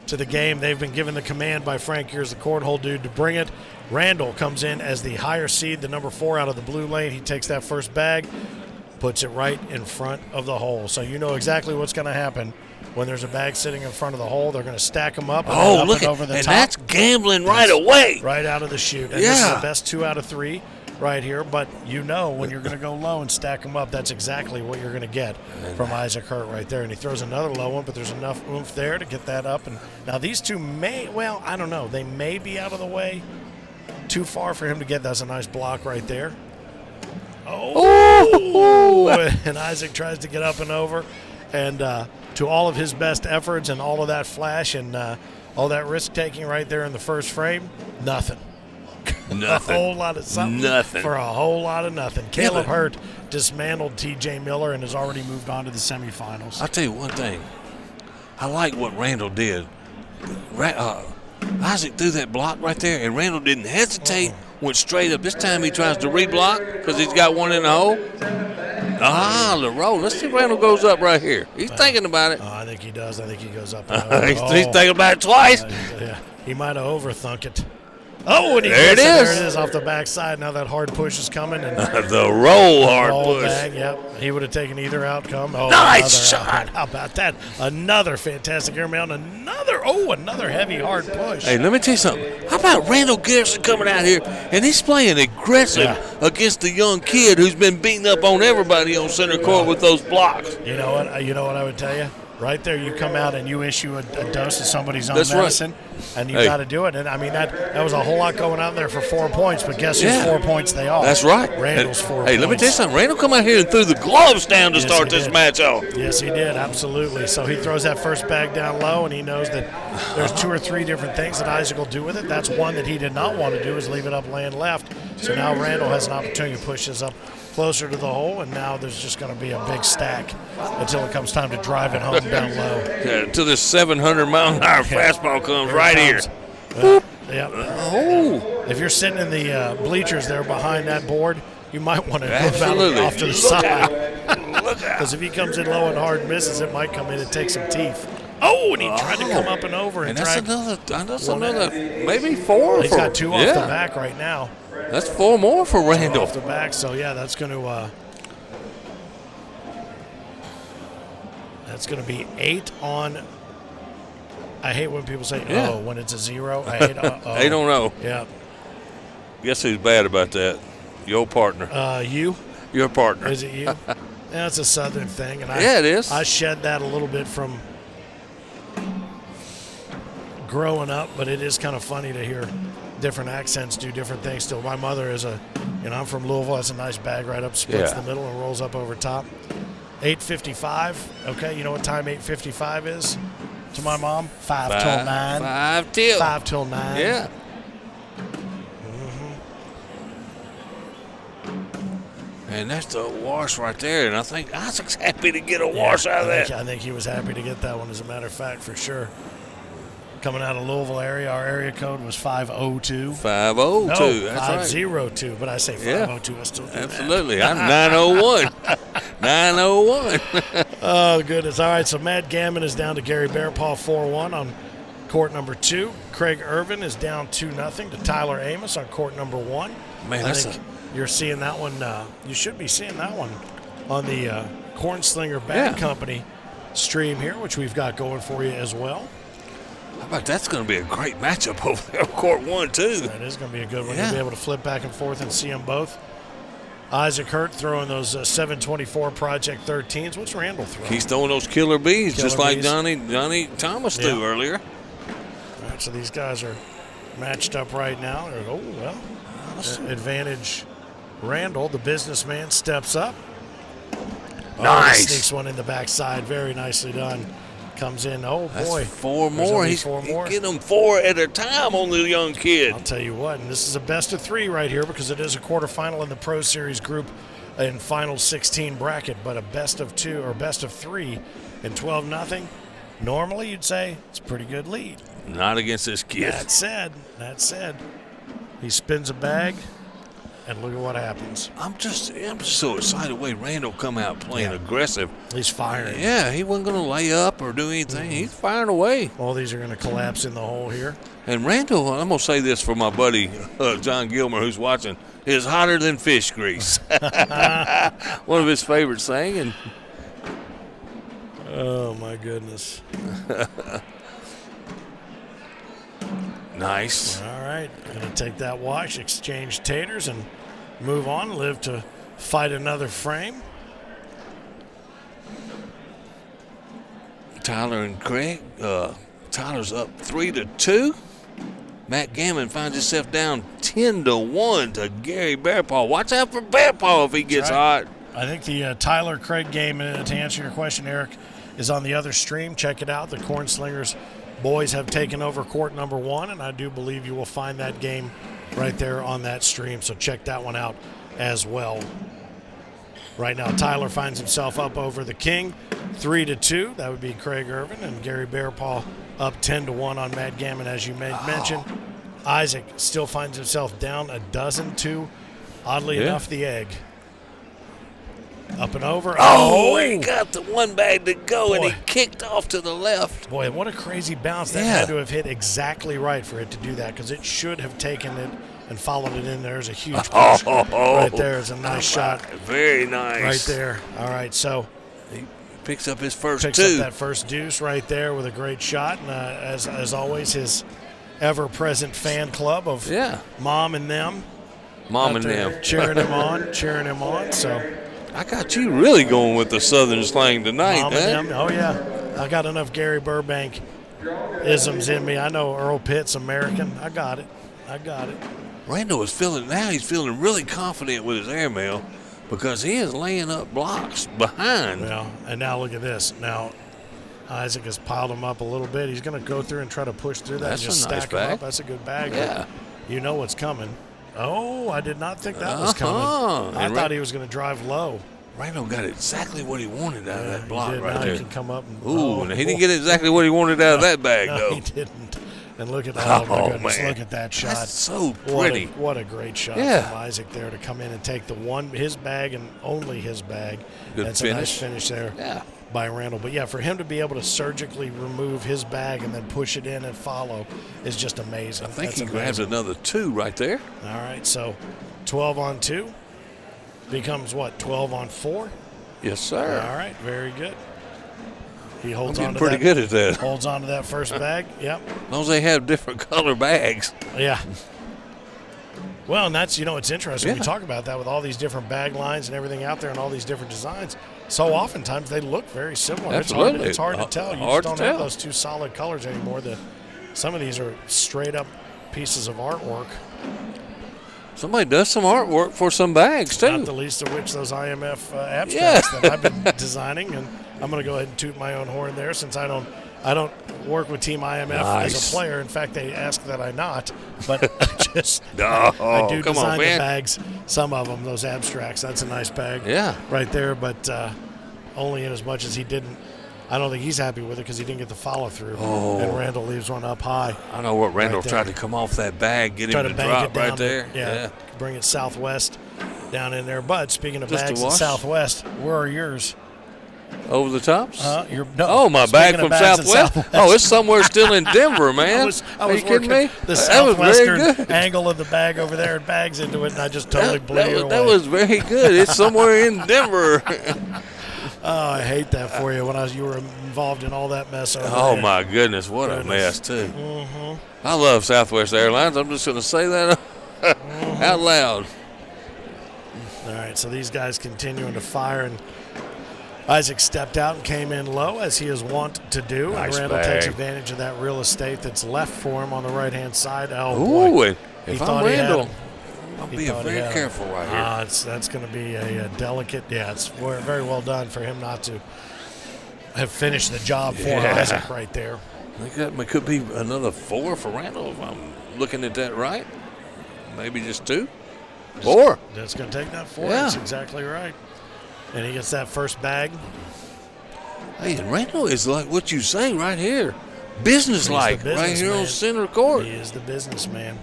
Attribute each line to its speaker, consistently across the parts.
Speaker 1: To the game. They've been given the command by Frank Gears, the cornhole dude, to bring it. Randall comes in as the higher seed, the number 4 out of the blue lane. He takes that first bag, puts it right in front of the hole. So you know exactly what's going to happen when there's a bag sitting in front of the hole. They're going to stack them up.
Speaker 2: Oh, look
Speaker 1: over the
Speaker 2: and
Speaker 1: top.
Speaker 2: That's gambling right away.
Speaker 1: Right out of the chute. And this is the best 2 out of 3 right here. But you know when you're going to go low and stack them up, that's exactly what you're going to get from Isaac Hurt right there. And he throws another low one, but there's enough oomph there to get that up. And now these two may, well, I don't know. They may be out of the way. Too far for him to get. That's a nice block right there. Oh! And Isaac tries to get up and over. And to all of his best efforts and all of that flash and all that risk-taking right there in the first frame, nothing.
Speaker 2: Nothing.
Speaker 1: A whole lot of something
Speaker 2: nothing.
Speaker 1: For a whole lot of nothing. Caleb Hurt dismantled T.J. Miller and has already moved on to the semifinals.
Speaker 2: I'll tell you one thing. I like what Randall did. Isaac threw that block right there, and Randall didn't hesitate, went straight up. This time he tries to reblock because he's got one in the hole. The roll. Let's see if Randall goes up right here. He's thinking about it.
Speaker 1: I think he does. I think he goes up.
Speaker 2: He's thinking about it twice.
Speaker 1: Yeah. He might have overthunk it. Oh, and
Speaker 2: there it is.
Speaker 1: There it is off the backside. Now that hard push is coming. And
Speaker 2: the roll hard push.
Speaker 1: Bag, yep. He would have taken either outcome.
Speaker 2: Nice shot.
Speaker 1: How about that? Another fantastic airmail. Another heavy hard push.
Speaker 2: Hey, let me tell you something. How about Randall Garrison coming out here, and he's playing aggressive against the young kid who's been beating up on everybody on center court with those blocks.
Speaker 1: You know what I would tell you? Right there, you come out and you issue a dose of somebody's own medicine, and you got to do it. And I mean that was a whole lot going out there for 4 points. But guess whose 4 points they are?
Speaker 2: That's right.
Speaker 1: Randall's 4 points.
Speaker 2: Hey, let me tell you something. Randall come out here and threw the gloves down to start this match off.
Speaker 1: Yes, he did. Absolutely. So he throws that first bag down low, and he knows that there's 2 or 3 different things that Isaac will do with it. That's one that he did not want to do, is leave it up land left. So now Randall has an opportunity to push this up closer to the hole, and now there's just going to be a big stack until it comes time to drive it home down low.
Speaker 2: Yeah, until this 700-mile-an-hour fastball comes here.
Speaker 1: If you're sitting in the bleachers there behind that board, you might want to move off to the side. Because if he comes in low and hard and misses, it might come in and take some teeth. Oh, and he tried to come up and over. And
Speaker 2: that's another maybe 4.
Speaker 1: He's got 2 off the back right now.
Speaker 2: That's 4 more for Randall.
Speaker 1: Off the back, so that's going to be 8 on. I hate when people say when it's a 0. I hate
Speaker 2: 8 on 0.
Speaker 1: Yeah.
Speaker 2: Guess who's bad about that? Your partner.
Speaker 1: You?
Speaker 2: Your partner.
Speaker 1: Is it you? That's a Southern thing, and
Speaker 2: it is.
Speaker 1: I shed that a little bit from growing up, but it is kind of funny to hear different accents do different things still. My mother is I'm from Louisville. That's a nice bag right up, splits the middle and rolls up over top. 8:55. Okay, you know what time 8:55 is to my mom? 5 till 9. 5 till 9.
Speaker 2: Yeah. And that's the wash right there. And I think Isaac's happy to get a wash out of that.
Speaker 1: I think he was happy to get that one, as a matter of fact, for sure. Coming out of Louisville area, our area code was 502.
Speaker 2: 502.
Speaker 1: No,
Speaker 2: that's
Speaker 1: 502. Right. But I say 502. I still do
Speaker 2: absolutely.
Speaker 1: That.
Speaker 2: I'm 901. 901.
Speaker 1: Oh, goodness. All right, so Matt Gammon is down to Gary Bearpaw 4-1 on court number 2. Craig Irvin is down 2-0 to Tyler Amos on court number 1.
Speaker 2: Man,
Speaker 1: you're seeing that one. You should be seeing that one on the Cornslinger Bag Company stream here, which we've got going for you as well.
Speaker 2: How about that's going to be a great matchup over there on court 1, too.
Speaker 1: That is going to be a good one. You'll be able to flip back and forth and see them both. Isaac Hurt throwing those 724 Project 13s. What's Randall throwing?
Speaker 2: He's throwing those killer bees, just like Johnny Thomas threw earlier.
Speaker 1: All right, so these guys are matched up right now. Advantage Randall, the businessman, steps up.
Speaker 2: Nice.
Speaker 1: Sneaks one in the backside. Very nicely done. Comes in. Oh,
Speaker 2: that's
Speaker 1: boy.
Speaker 2: 4 more. He's getting them 4 at a time on the young kid.
Speaker 1: I'll tell you what, and this is a best of 3 right here because it is a quarterfinal in the Pro Series Group in final 16 bracket, but a best of 2 or best of 3 in 12-0. Normally, you'd say it's a pretty good lead.
Speaker 2: Not against this kid.
Speaker 1: That said, he spins a bag, and look at what happens.
Speaker 2: I'm just so excited the way Randall come out playing aggressive.
Speaker 1: He's firing.
Speaker 2: Yeah, he wasn't going to lay up or do anything. He's firing away.
Speaker 1: All these are going to collapse in the hole here.
Speaker 2: And Randall, I'm going to say this for my buddy John Gilmer, who's watching, is hotter than fish grease. One of his favorite saying.
Speaker 1: Oh, my goodness.
Speaker 2: Nice.
Speaker 1: All right, going to take that wash, exchange taters, and move on, live to fight another frame.
Speaker 2: Tyler and Craig. Tyler's up 3-2. Matt Gammon finds himself down 10-1 to Gary Bearpaw. Watch out for Bearpaw if he gets hot.
Speaker 1: I think the Tyler Craig game, to answer your question, Eric, is on the other stream. Check it out. The Corn Slingers boys have taken over court number 1, and I do believe you will find that game right there on that stream. So check that one out as well. Right now, Tyler finds himself up over the King, 3-2. That would be Craig Irvin, and Gary Bearpaw up 10-1 on Matt Gammon, as you mentioned. Isaac still finds himself down a dozen to, oddly enough, the egg. Up and over.
Speaker 2: Oh, he got the one bag to go, and he kicked off to the left.
Speaker 1: Boy, what a crazy bounce. That had to have hit exactly right for it to do that, because it should have taken it and followed it in. There's a huge push. Right there is a nice shot.
Speaker 2: Very nice.
Speaker 1: Right there. All right, so
Speaker 2: he picks up his first
Speaker 1: picks up that first deuce right there with a great shot. And as always, his ever-present fan club of Mom and them.
Speaker 2: Mom and them.
Speaker 1: Cheering him on. So
Speaker 2: I got you really going with the Southern slang tonight,
Speaker 1: Mom and them. Oh, yeah. I got enough Gary Burbank isms in me. I know Earl Pitt's American. I got it.
Speaker 2: Randall is he's feeling really confident with his airmail because he is laying up blocks behind.
Speaker 1: Yeah, and now look at this. Now, Isaac has piled them up a little bit. He's going to go through and try to push through that and just stack them up. That's a good bag.
Speaker 2: Yeah.
Speaker 1: You know what's coming. Oh, I did not think that was coming. I thought he was going to drive low.
Speaker 2: Randall got exactly what he wanted out of that block right
Speaker 1: now
Speaker 2: there.
Speaker 1: He can come up
Speaker 2: and he didn't get exactly what he wanted out of that bag, though.
Speaker 1: He didn't. And look at that. Oh, my goodness. Look at that shot.
Speaker 2: That's so pretty.
Speaker 1: What a great shot from Isaac there to come in and take his bag and only his bag. That's a nice finish there by Randall. But, for him to be able to surgically remove his bag and then push it in and follow is just amazing.
Speaker 2: I think he grabs another 2 right there.
Speaker 1: All right, so 12 on 2 becomes what, 12 on 4?
Speaker 2: Yes, sir.
Speaker 1: All right, very good. He holds on to
Speaker 2: pretty good at that.
Speaker 1: Holds on to that first bag. Yep.
Speaker 2: As long as they have different color bags.
Speaker 1: Yeah. Well, and that's, it's interesting. We talk about that with all these different bag lines and everything out there and all these different designs. So oftentimes they look very similar.
Speaker 2: Absolutely.
Speaker 1: It's hard to tell. You just don't have those 2 solid colors anymore. Some of these are straight up pieces of artwork.
Speaker 2: Somebody does some artwork for some bags, too.
Speaker 1: Not the least of which those IMF abstracts that I've been designing. And I'm going to go ahead and toot my own horn there since I don't work with Team IMF as a player. In fact, they ask that I not. But I do design the bags, some of them, those abstracts. That's a nice bag right there. But only in as much as he didn't. I don't think he's happy with it because he didn't get the follow-through. And Randall leaves one up high.
Speaker 2: I know what Randall tried to come off that bag, get him to drop right there.
Speaker 1: Bring it southwest down in there. But speaking of bags in southwest, where are yours?
Speaker 2: Over the tops?
Speaker 1: My
Speaker 2: bag from Southwest? Oh, it's somewhere still in Denver, man.
Speaker 1: I was
Speaker 2: kidding me?
Speaker 1: The southwestern angle of the bag over there and bags into it, and I just totally blew you away.
Speaker 2: That was very good. It's somewhere in Denver.
Speaker 1: Oh, I hate that for you when you were involved in all that mess over there.
Speaker 2: Oh, my goodness. What a mess, too. Mm-hmm. I love Southwest Airlines. I'm just going to say that out loud.
Speaker 1: All right, so these guys continuing to fire, and Isaac stepped out and came in low, as he is wont to do.
Speaker 2: Nice
Speaker 1: and Randall
Speaker 2: bag.
Speaker 1: takes advantage of that real estate that's left for him on the right-hand side. Oh,
Speaker 2: boy.
Speaker 1: If
Speaker 2: I'm Randall, I'm being very careful right here.
Speaker 1: That's going to be a delicate. Yeah, it's very well done for him not to have finished the job for Isaac right there.
Speaker 2: I think that could be another 4 for Randall if I'm looking at that right. Maybe just 2. 4.
Speaker 1: That's going to take that 4.
Speaker 2: Yeah.
Speaker 1: That's exactly right. And he gets that first bag.
Speaker 2: Hey, and Randall is like what you say right here. Business-like, right here on center court.
Speaker 1: He is the businessman.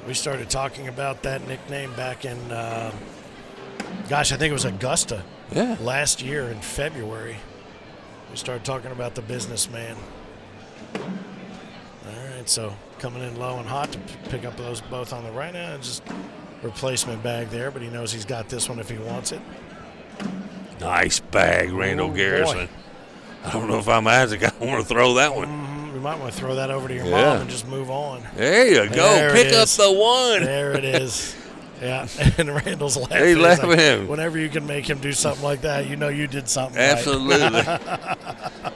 Speaker 1: We started talking about that nickname back in, I think it was Augusta.
Speaker 2: Yeah.
Speaker 1: Last year in February. We started talking about the businessman. All right, so coming in low and hot to pick up those both on the right now. Just replacement bag there, but he knows he's got this one if he wants it.
Speaker 2: Nice bag, Randall Garrison.
Speaker 1: Boy.
Speaker 2: I don't know if I'm Isaac. I want to throw that one.
Speaker 1: We might want to throw that over to your mom and just move on.
Speaker 2: There you go. Pick up the 1.
Speaker 1: There it is. Yeah, and Randall's laughing.
Speaker 2: He's laughing at him.
Speaker 1: Whenever you can make him do something like that, you know you did something
Speaker 2: Absolutely.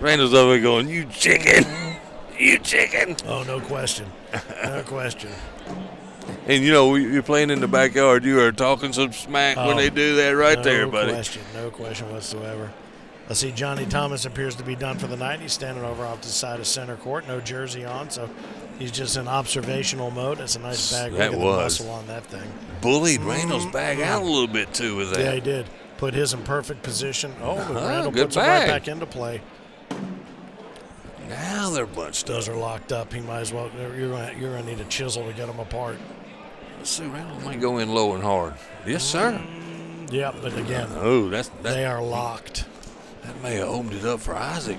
Speaker 2: Randall's over there going, you chicken. You chicken.
Speaker 1: Oh, no question. No question.
Speaker 2: And, you know, you're playing in the backyard. You are talking some smack when they do that right there, buddy.
Speaker 1: No question whatsoever. I see Johnny Thomas appears to be done for the night. He's standing over off the side of center court. No jersey on, so he's just in observational mode. That's a nice bag. Look at the muscle on that thing.
Speaker 2: Bullied Randall's bag out a little bit, too, with that.
Speaker 1: Yeah, he did. Put his in perfect position. Oh, but Randall puts it right back into play.
Speaker 2: Now they're bunched up.
Speaker 1: Those are locked up. He might as well. You're going to need a chisel to get them apart.
Speaker 2: Let's see, Randall might go in low and hard. Yes, sir.
Speaker 1: Yeah, but again, they are locked.
Speaker 2: That may have opened it up for Isaac.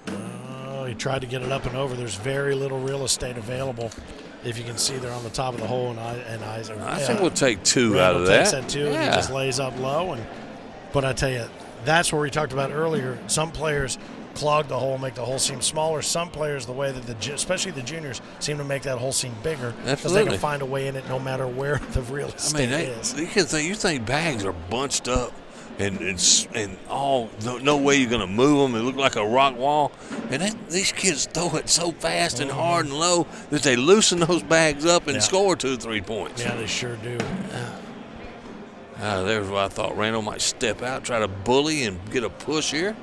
Speaker 1: Oh, he tried to get it up and over. There's very little real estate available. If you can see, they're on the top of the hole, and Isaac.
Speaker 2: I think we'll take 2
Speaker 1: Randall
Speaker 2: out of that.
Speaker 1: Takes that 2, and he just lays up low. But I tell you, that's where we talked about earlier. Some players clog the hole, make the hole seem smaller. Some players, the way that especially the juniors, seem to make that hole seem bigger because they can find a way in it no matter where the real estate is.
Speaker 2: You think bags are bunched up and all no way you're gonna move them. It look like a rock wall, and these kids throw it so fast and hard and low that they loosen those bags up and score 2 or 3 points.
Speaker 1: Yeah, they sure do.
Speaker 2: There's where I thought Randall might step out, try to bully and get a push here.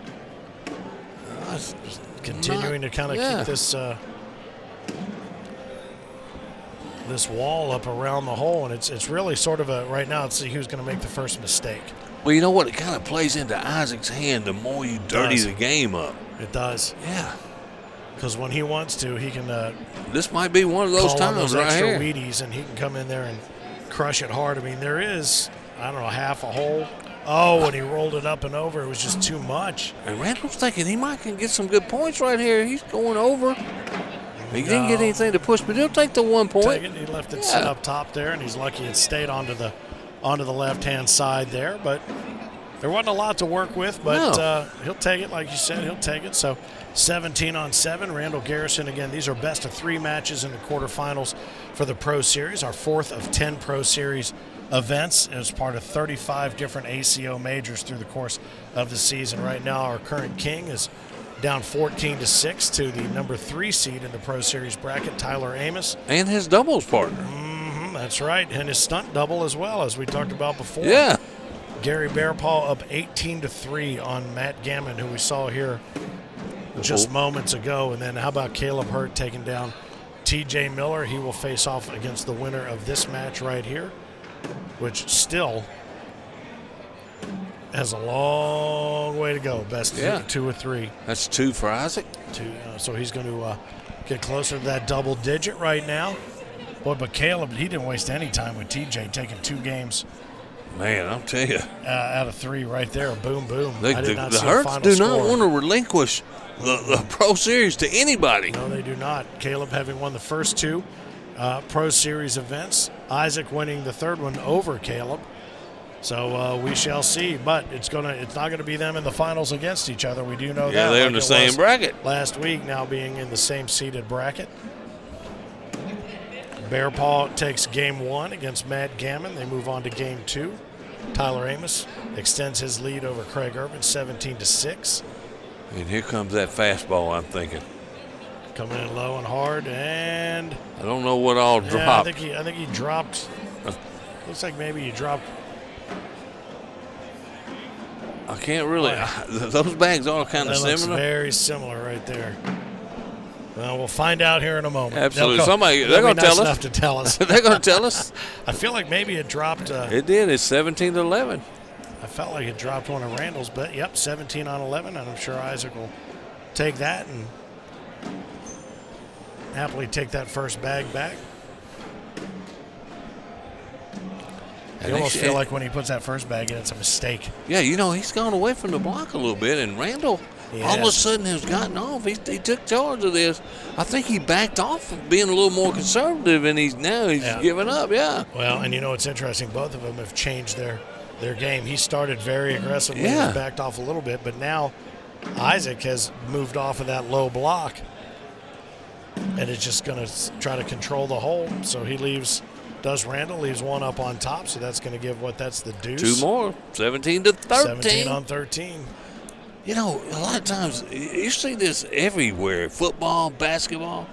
Speaker 1: Continuing to kind of keep this wall up around the hole, and it's really sort of right now. Let's see who's going to make the first mistake.
Speaker 2: Well, you know what? It kind of plays into Isaac's hand the more you dirty the game up.
Speaker 1: It does.
Speaker 2: Yeah.
Speaker 1: Because when he wants to, he can.
Speaker 2: This might be one of those times right
Speaker 1: extra
Speaker 2: here.
Speaker 1: Wheaties, and he can come in there and crush it hard. I mean, there is, I don't know, half a hole. Oh, when he rolled it up and over, it was just too much.
Speaker 2: And Randall's thinking he might can get some good points right here. He's going over. He didn't get anything to push, but he'll take the 1 point.
Speaker 1: He left it sit up top there, and he's lucky it stayed onto the left-hand side there. But there wasn't a lot to work with, but he'll take it, like you said. He'll take it. So 17-on-7, Randall Garrison again. These are best of 3 matches in the quarterfinals for the Pro Series, our 4th of 10 Pro Series events as part of 35 different ACO majors through the course of the season. Right now, our current king is down 14-6 to the number 3 seed in the Pro Series bracket, Tyler Amos.
Speaker 2: And his doubles partner.
Speaker 1: That's right, and his stunt double as well, as we talked about before.
Speaker 2: Yeah.
Speaker 1: Gary Bearpaw up 18-3 on Matt Gammon, who we saw here just moments ago. And then how about Caleb Hurt taking down TJ Miller? He will face off against the winner of this match right here, which still has a long way to go. Best 2 or 3.
Speaker 2: That's 2 for Isaac.
Speaker 1: 2. So he's going to get closer to that double digit right now. Boy, but Caleb, he didn't waste any time with TJ taking 2 games.
Speaker 2: Man, I'll tell you.
Speaker 1: Out of 3 right there. Boom, boom.
Speaker 2: The Hurts do not want to relinquish the Pro Series to anybody.
Speaker 1: No, they do not. Caleb having won the first 2 Pro Series events. Isaac winning the 3rd one over Caleb. So we shall see. But it's not gonna be them in the finals against each other. We do know that.
Speaker 2: Yeah, they're in the same bracket.
Speaker 1: Last week, now being in the same seeded bracket. Bearpaw takes game 1 against Matt Gammon. They move on to game 2. Tyler Amos extends his lead over Craig Irvin, 17-6.
Speaker 2: And here comes that fastball, I'm thinking.
Speaker 1: Coming in low and hard, and
Speaker 2: I don't know what all dropped.
Speaker 1: I think he dropped. Looks like maybe he dropped.
Speaker 2: I can't really. Those bags are kind of similar.
Speaker 1: Very similar right there. Well, we'll find out here in a moment.
Speaker 2: Absolutely. They're going to tell us.
Speaker 1: Enough to tell us.
Speaker 2: They're going to tell us.
Speaker 1: I feel like maybe it dropped.
Speaker 2: It did. It's 17-11.
Speaker 1: I felt like it dropped one of Randall's, but yep, 17-11, and I'm sure Isaac will take that and happily take that first bag back. You almost feel like when he puts that first bag in, it's a mistake.
Speaker 2: Yeah, he's gone away from the block a little bit, and Randall all of a sudden has gotten off. He took charge of this. I think he backed off of being a little more conservative, and he's giving up, yeah.
Speaker 1: Well, and it's interesting. Both of them have changed their game. He started very aggressively and backed off a little bit, but now Isaac has moved off of that low block and is just going to try to control the hole. So he Randall leaves one up on top, so that's going to give that's the deuce.
Speaker 2: Two more, 17-13.
Speaker 1: 17-13.
Speaker 2: A lot of times you see this everywhere. Football, basketball.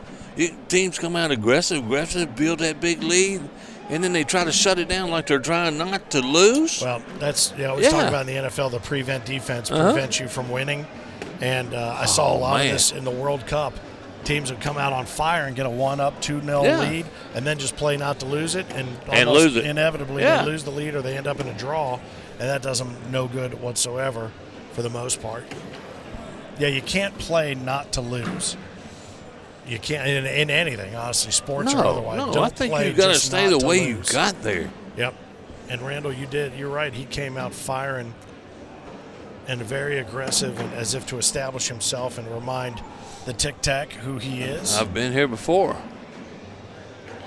Speaker 2: Teams come out aggressive, build that big lead, and then they try to shut it down like they're trying not to lose.
Speaker 1: Well, that's, we talk about in the NFL, the prevent defense prevents you from winning. And I saw a lot of this in the World Cup. Teams would come out on fire and get a 1-up, 2-0 lead, and then just play not to lose it, and
Speaker 2: lose it.
Speaker 1: Inevitably they lose the lead or they end up in a draw, and that does them no good whatsoever for the most part. Yeah, you can't play not to lose. You can't in anything, honestly, sports or otherwise.
Speaker 2: No, I think you've got to stay the way you got there.
Speaker 1: Yep. And Randall, you're right. He came out firing and very aggressive, and as if to establish himself and remind the tic-tac who he is.
Speaker 2: I've been here before.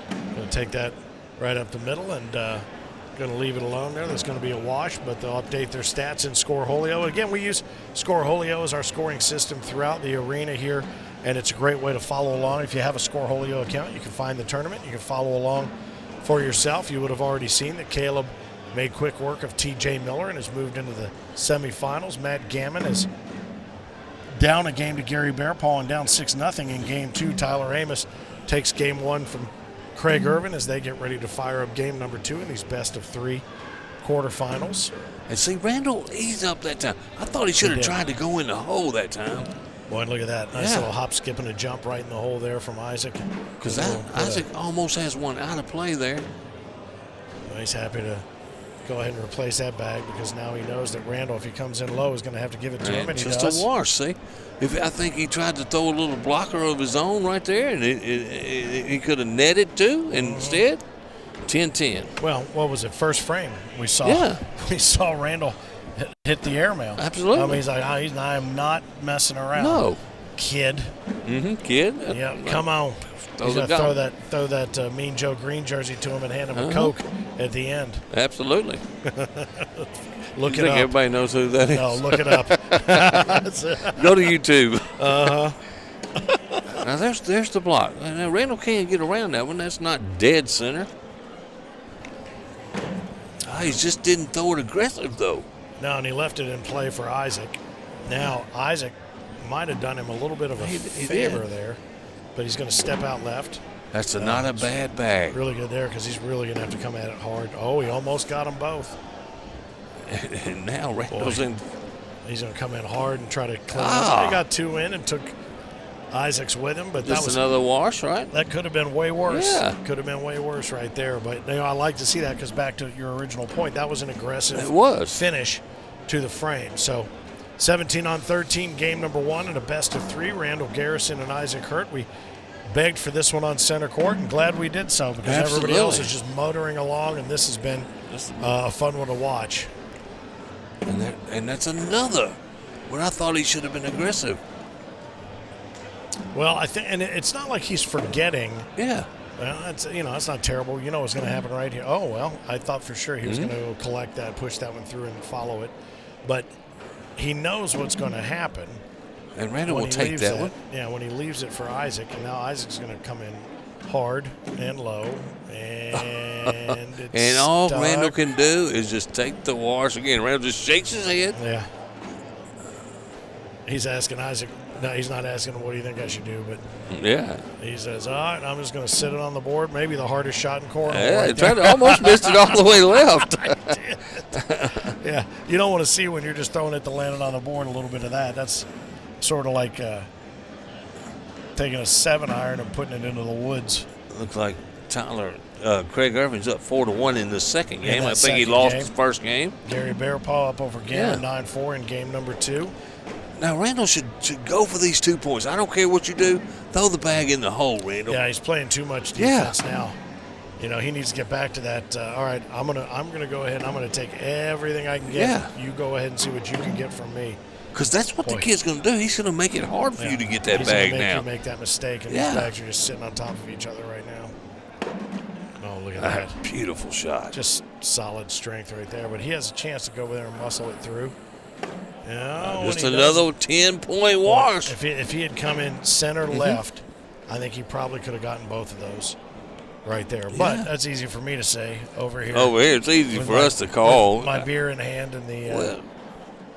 Speaker 1: Going to take that right up the middle and going to leave it alone there. There's going to be a wash, but they'll update their stats in Scoreholio. Again, we use Scoreholio as our scoring system throughout the arena here, and it's a great way to follow along. If you have a Scoreholio account, you can find the tournament. You can follow along for yourself. You would have already seen that Caleb made quick work of T.J. Miller and has moved into the semifinals. Matt Gammon is down a game to Gary Bearpaw and down 6-0 in game 2. Tyler Amos takes game 1 from Craig Irvin as they get ready to fire up game number 2 in these best-of-3 quarterfinals.
Speaker 2: And see, Randall eased up that time. I thought he should have tried to go in the hole that time.
Speaker 1: Boy, look at that. Nice little hop, skip, and a jump right in the hole there from Isaac.
Speaker 2: Because Isaac almost has one out of play there.
Speaker 1: Well, he's happy to go ahead and replace that bag because now he knows that Randall, if he comes in low, is going to have to give it to him, and he does.
Speaker 2: Just a wash, see? I think he tried to throw a little blocker of his own right there, and he could have netted too. Instead, 10-10.
Speaker 1: Well, what was it? First frame we saw. We saw Randall hit the airmail.
Speaker 2: Absolutely.
Speaker 1: I mean, he's like, I am not messing around.
Speaker 2: No,
Speaker 1: kid.
Speaker 2: Kid.
Speaker 1: Yeah, come on. He's going to throw that Mean Joe Green jersey to him and hand him a Coke at the end.
Speaker 2: Absolutely.
Speaker 1: Look
Speaker 2: it up. Everybody knows who that is.
Speaker 1: No, look it up.
Speaker 2: Go to YouTube. Now there's the block. Now Randall can't get around that one. That's not dead center. He just didn't throw it aggressive though.
Speaker 1: No, and he left it in play for Isaac. Now Isaac might have done him a little bit of a favor there, but he's going to step out left.
Speaker 2: That's not a bad bag.
Speaker 1: Really good there because he's really going to have to come at it hard. Oh, he almost got them both.
Speaker 2: And now Randall's in.
Speaker 1: He's going to come in hard and try to clean up. He got 2 in and took Isaac's with him, but
Speaker 2: that was another wash, right?
Speaker 1: That could have been way worse.
Speaker 2: Yeah,
Speaker 1: could have been way worse right there. But I like to see that because back to your original point, that was an aggressive finish to the frame. So 17-13, game number 1 and a best-of-3. Randall Garrison and Isaac Hurt. We begged for this one on center court, and glad we did so because everybody else is just motoring along, and this has been a fun one to watch.
Speaker 2: And that's another where I thought he should have been aggressive.
Speaker 1: Well, I think, and it's not like he's forgetting.
Speaker 2: Yeah.
Speaker 1: Well, it's not terrible. You know what's going to happen right here. Oh, well, I thought for sure he was going to collect that, push that one through, and follow it. But he knows what's going to happen.
Speaker 2: And Randall will take that one.
Speaker 1: Yeah, when he leaves it for Isaac, and now Isaac's going to come in hard and low, and it's
Speaker 2: and all
Speaker 1: stuck.
Speaker 2: Randall can do is just take the wash again. Randall just shakes his head.
Speaker 1: Yeah. He's asking Isaac. No, he's not asking him, what do you think I should do? But he says, all right, I'm just going to sit it on the board. Maybe the hardest shot in cornhole.
Speaker 2: Yeah, he tried to almost missed it all the way left.
Speaker 1: I did. Yeah, you don't want to see when you're just throwing it to land it on the board a little bit of that. That's sort of like taking a 7-iron and putting it into the woods.
Speaker 2: Looks like Craig Irvin's up 4-1 in the second game. I think he
Speaker 1: second
Speaker 2: lost
Speaker 1: game.
Speaker 2: his first game.
Speaker 1: Gary Bearpaw up over Gannon 9-4 in game number 2.
Speaker 2: Now, Randall should go for these 2 points. I don't care what you do. Throw the bag in the hole, Randall.
Speaker 1: Yeah, he's playing too much defense now. You know, he needs to get back to that. All right, I'm gonna go ahead and I'm gonna take everything I can get.
Speaker 2: Yeah.
Speaker 1: You go ahead and see what you can get from me.
Speaker 2: Because that's what the kid's going to do. He's going to make it hard for you to get that bag now.
Speaker 1: He's going to make you make that mistake, and these bags are just sitting on top of each other right now. Oh, look at that.
Speaker 2: Beautiful shot.
Speaker 1: Just solid strength right there. But he has a chance to go over there and muscle it through.
Speaker 2: Just another 10-point wash.
Speaker 1: If he had come in center left, I think he probably could have gotten both of those right there. But that's easy for me to say over here.
Speaker 2: Over here, it's easy for us to call.
Speaker 1: My beer in hand and the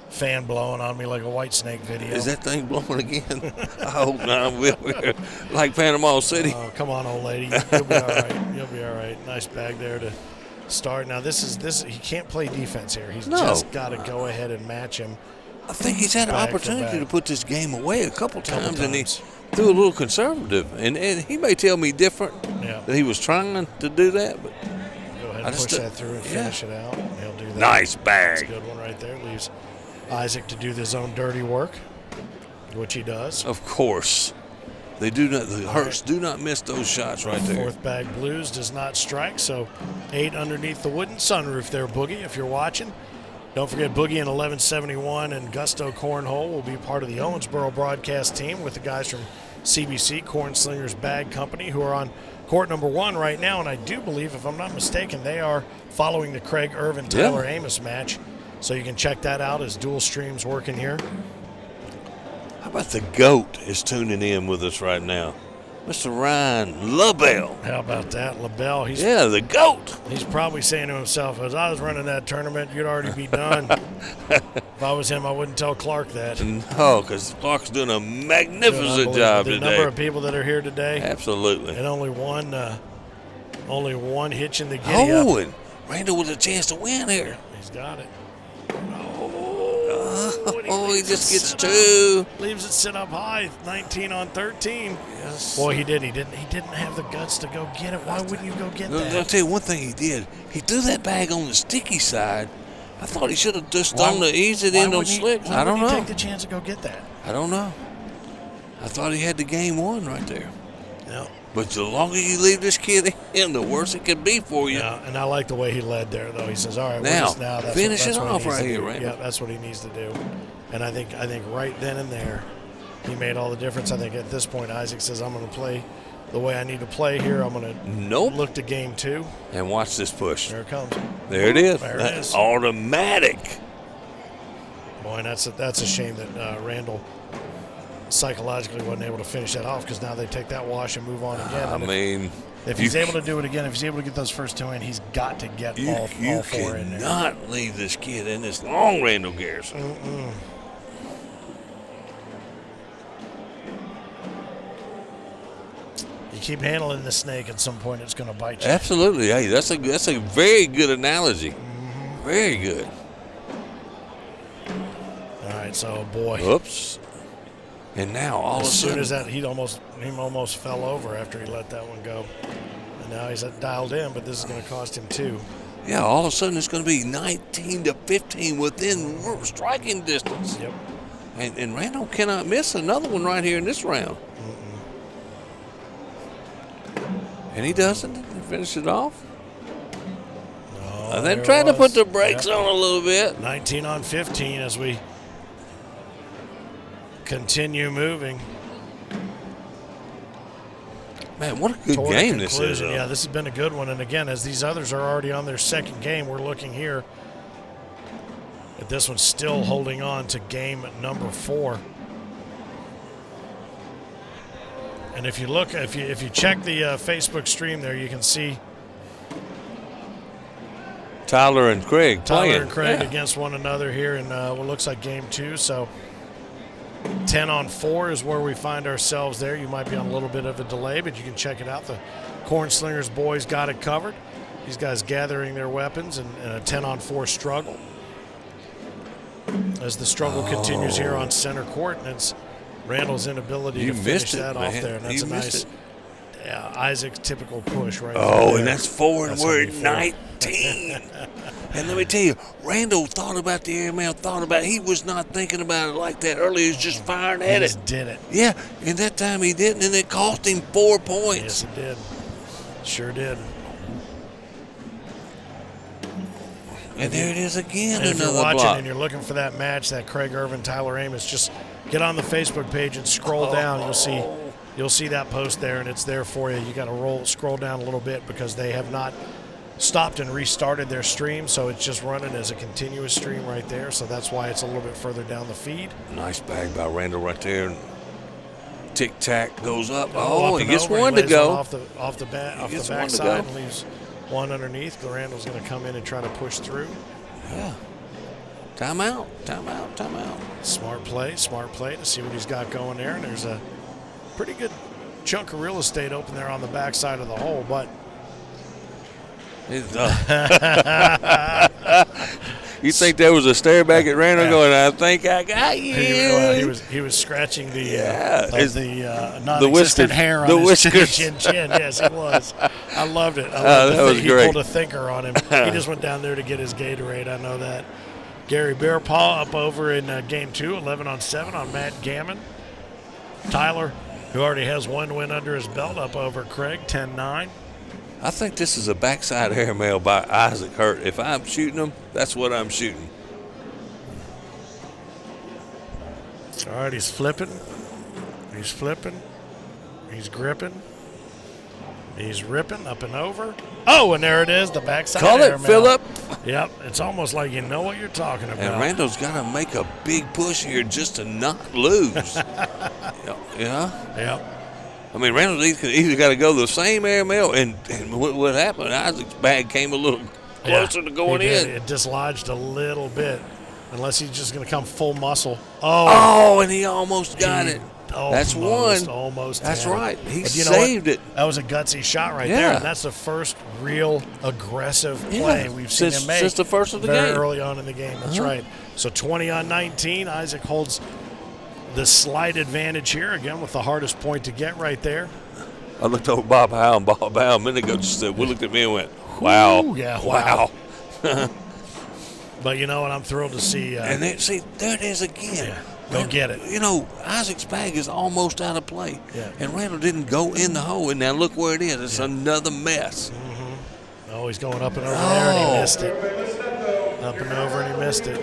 Speaker 1: fan blowing on me like a White Snake video.
Speaker 2: Is that thing blowing again? I hope not. We're like Panama City.
Speaker 1: Oh, come on, old lady. You'll be all right. You'll be all right. Nice bag there to start. Now, this he can't play defense here. He's just got to go ahead and match him.
Speaker 2: I think he's had an opportunity to put this game away a couple times, and he threw a little conservative. And he may tell me different that he was trying to do that. But
Speaker 1: go ahead and push that through and finish it out. He'll do that.
Speaker 2: Nice bag.
Speaker 1: That's a good one right there. Leaves Isaac to do his own dirty work, which he does.
Speaker 2: Of course. They do not. The Hurts do not miss those shots right there.
Speaker 1: Fourth bag Blues does not strike, so 8 underneath the wooden sunroof there, Boogie, if you're watching. Don't forget, Boogie and 1171 and Gusto Cornhole will be part of the Owensboro broadcast team with the guys from CBC, Corn Slingers Bag Company, who are on court number 1 right now. And I do believe, if I'm not mistaken, they are following the Craig Irvin-Tyler Amos match. So you can check that out as dual streams working here.
Speaker 2: How about the GOAT is tuning in with us right now? Mr. Ryan LaBelle.
Speaker 1: How about that, LaBelle?
Speaker 2: The GOAT.
Speaker 1: He's probably saying to himself, as I was running that tournament, you'd already be done. If I was him, I wouldn't tell Clark that.
Speaker 2: No, because Clark's doing a magnificent job today.
Speaker 1: The number of people that are here today.
Speaker 2: Absolutely.
Speaker 1: And only one hitch in the giddy up.
Speaker 2: Oh, and Randall with a chance to win here.
Speaker 1: He's got it.
Speaker 2: He just gets 2.
Speaker 1: Leaves it sit up high, 19 on 13.
Speaker 2: Yes.
Speaker 1: Boy, he didn't have the guts to go get it. Why wouldn't you go get that?
Speaker 2: I'll tell you one thing he did. He threw that bag on the sticky side. I thought he should have just done to ease it in those slicks. I don't know.
Speaker 1: Why would he take the chance to go get that?
Speaker 2: I don't know. I thought he had the game won right there.
Speaker 1: Yeah.
Speaker 2: But the longer you leave this kid in, the worse it could be for you.
Speaker 1: Yeah, and I like the way he led there, though. He says, all right,
Speaker 2: now
Speaker 1: finish
Speaker 2: it off right here, right?
Speaker 1: Yeah, that's what he needs to do. And I think right then and there, he made all the difference. I think at this point, Isaac says, I'm going to play the way I need to play here. I'm going to look to game 2.
Speaker 2: And watch this push.
Speaker 1: There it comes.
Speaker 2: There it is.
Speaker 1: There it is.
Speaker 2: Automatic.
Speaker 1: Boy, and that's a shame that Randall psychologically wasn't able to finish that off, because now they take that wash and move on again. If he's able to do it again, if he's able to get those first 2 in, he's got to get all 4 in there.
Speaker 2: You cannot leave this kid in this long, Randall Garrison.
Speaker 1: You keep handling the snake, at some point it's going to bite you.
Speaker 2: Absolutely. Hey, that's a very good analogy. Very good.
Speaker 1: All right, so boy.
Speaker 2: Oops. And now all of a sudden,
Speaker 1: as soon as that, he almost fell over after he let that one go. And now he's dialed in, but this is going to cost him 2.
Speaker 2: Yeah, all of a sudden it's going to be 19-15 within striking distance.
Speaker 1: Yep.
Speaker 2: And Randall cannot miss another one right here in this round. And he doesn't. He finished it off. And then trying to put the brakes on a little bit.
Speaker 1: 19 on 15 as we continue moving.
Speaker 2: Man, what a good game this is.
Speaker 1: Yeah, this has been a good one. And again, as these others are already on their second game, we're looking here at this one still holding on to game number 4. And if you look, if you check the Facebook stream there, you can see
Speaker 2: Tyler and Craig playing.
Speaker 1: Against one another here in what looks like game 2. So 10 on 4 is where we find ourselves there. You might be on a little bit of a delay, but you can check it out. The Corn Slingers boys got it covered. These guys gathering their weapons and a 10 on 4 struggle. As the struggle continues here on center court, and it's Randall's inability to finish that off there. And that's a nice Isaac's typical push right there.
Speaker 2: Oh, and that's forward, and we're at 19. And let me tell you, Randall thought about the airmail, he was not thinking about it like that earlier. He was just firing at it.
Speaker 1: He just did it.
Speaker 2: Yeah, and that time he didn't, and it cost him 4 points.
Speaker 1: Yes, it did. Sure did.
Speaker 2: And there it is again,
Speaker 1: and if
Speaker 2: another
Speaker 1: you're watching
Speaker 2: block.
Speaker 1: and you're looking for that match, that Craig Irvin, Tyler Amos, just get on the Facebook page and scroll down. You'll see that post there, and it's there for you. You got to scroll down a little bit because they have not stopped and restarted their stream, so it's just running as a continuous stream right there. So that's why it's a little bit further down the feed.
Speaker 2: Nice bag by Randall right there. Tic tac goes up.
Speaker 1: Up
Speaker 2: he
Speaker 1: and
Speaker 2: gets
Speaker 1: over.
Speaker 2: one
Speaker 1: He
Speaker 2: to
Speaker 1: lays
Speaker 2: go.
Speaker 1: one off the backside and leaves one underneath. The Randall's going to come in and try to push through.
Speaker 2: Yeah. Timeout.
Speaker 1: Smart play to see what he's got going there. And there's a pretty good chunk of real estate open there on the backside of the hole, but
Speaker 2: you think there was a stare back at Randall going, I think I got you.
Speaker 1: He was scratching the
Speaker 2: whiskers,
Speaker 1: hair on his chin. Yes, he was. I loved it.
Speaker 2: That was
Speaker 1: he
Speaker 2: great.
Speaker 1: Pulled a thinker on him. He just went down there to get his Gatorade. I know that. Gary Bearpaw up over in game 2, 11-7 on Matt Gammon. Tyler, who already has one win under his belt, up over Craig, 10-9.
Speaker 2: I think this is a backside airmail by Isaac Hurt. If I'm shooting them, that's what I'm shooting.
Speaker 1: All right, he's flipping. He's gripping. He's ripping up and over. Oh, and there it is, the backside
Speaker 2: Call it,
Speaker 1: airmail.
Speaker 2: Phillip.
Speaker 1: Yep, it's almost like you know what you're talking about.
Speaker 2: And Randall's got to make a big push here just to not lose. Yeah?
Speaker 1: Yep.
Speaker 2: I mean, Randall's either got to go the same airmail, and what happened, Isaac's bag came a little closer to going in.
Speaker 1: It dislodged a little bit, unless he's just going to come full muscle.
Speaker 2: Oh, and he almost got it. That's one.
Speaker 1: Almost.
Speaker 2: That's right. He
Speaker 1: saved
Speaker 2: it.
Speaker 1: That was a gutsy shot right there, and that's the first real aggressive play we've seen him make
Speaker 2: since the first of the
Speaker 1: very
Speaker 2: game.
Speaker 1: early on in the game. That's right. So 20-19, Isaac holds the slight advantage here again with the hardest point to get right there.
Speaker 2: I looked over Bob Howe, and Bob Howe a minute ago just said, we looked at me and went, wow.
Speaker 1: Ooh, yeah,
Speaker 2: wow.
Speaker 1: But you know what? I'm thrilled to see.
Speaker 2: And then, there it is again.
Speaker 1: Yeah. Go get it.
Speaker 2: You know, Isaac's bag is almost out of play.
Speaker 1: Yeah.
Speaker 2: And Randall didn't go in the hole. And now look where it is. It's another mess.
Speaker 1: Mm-hmm. Oh, he's going up and over there, and he missed it. Up and over, and he missed it.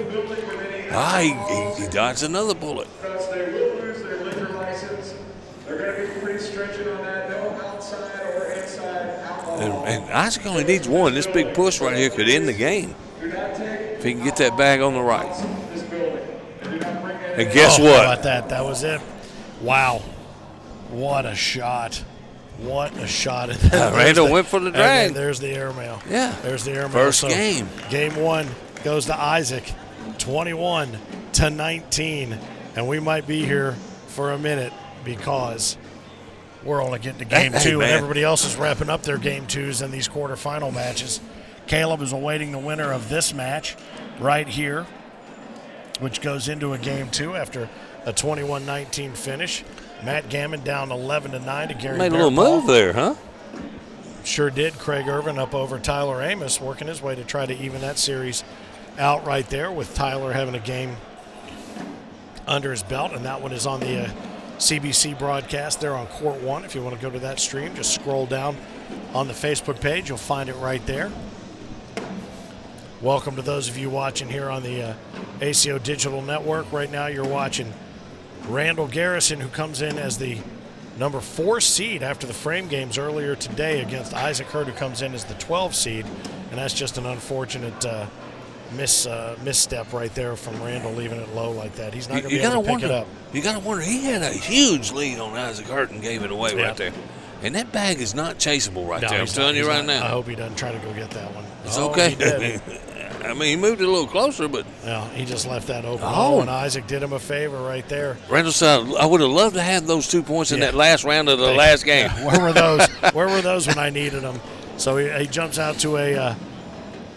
Speaker 2: He dodged another bullet.
Speaker 3: Because they will lose their liquor license. They're going to be pretty stringent on that. No outside or inside alcohol.
Speaker 2: And Isaac only needs one. This big push right here could end the game. If he can get that bag on the right. And guess what?
Speaker 1: How about that? That was it. Wow. What a shot. What a shot.
Speaker 2: Randall went for the drag.
Speaker 1: And there's the airmail.
Speaker 2: Yeah.
Speaker 1: There's the airmail.
Speaker 2: First game.
Speaker 1: Game 1 goes to Isaac, 21-19. And we might be here for a minute because we're only getting to game 2, and everybody else is wrapping up their game 2s in these quarterfinal matches. Caleb is awaiting the winner of this match right here, which goes into a game 2 after a 21-19 finish. Matt Gammon down 11-9 to Gary
Speaker 2: Made a little move there, huh?
Speaker 1: Sure did. Craig Irvin up over Tyler Amos, working his way to try to even that series out right there, with Tyler having a game under his belt, and that one is on the CBC broadcast there on Court 1. If you want to go to that stream, just scroll down on the Facebook page. You'll find it right there. Welcome to those of you watching here on the ACO Digital Network. Right now you're watching Randall Garrison, who comes in as the number 4 seed after the frame games earlier today against Isaac Hurt, who comes in as the 12 seed. And that's just an unfortunate misstep right there from Randall, leaving it low like that. He's not going to be able to pick it up.
Speaker 2: You got to wonder, he had a huge lead on Isaac Hurt and gave it away right there. And that bag is not chaseable right there. I'm telling you right now.
Speaker 1: I hope he doesn't try to go get that one.
Speaker 2: It's okay.
Speaker 1: He did.
Speaker 2: I mean, he moved it a little closer, but...
Speaker 1: Yeah, he just left that open. Oh, and Isaac did him a favor right there.
Speaker 2: Randall said, I would have loved to have those 2 points in that last round of the last game.
Speaker 1: Where were those? Where were those when I needed them? So he jumps out to a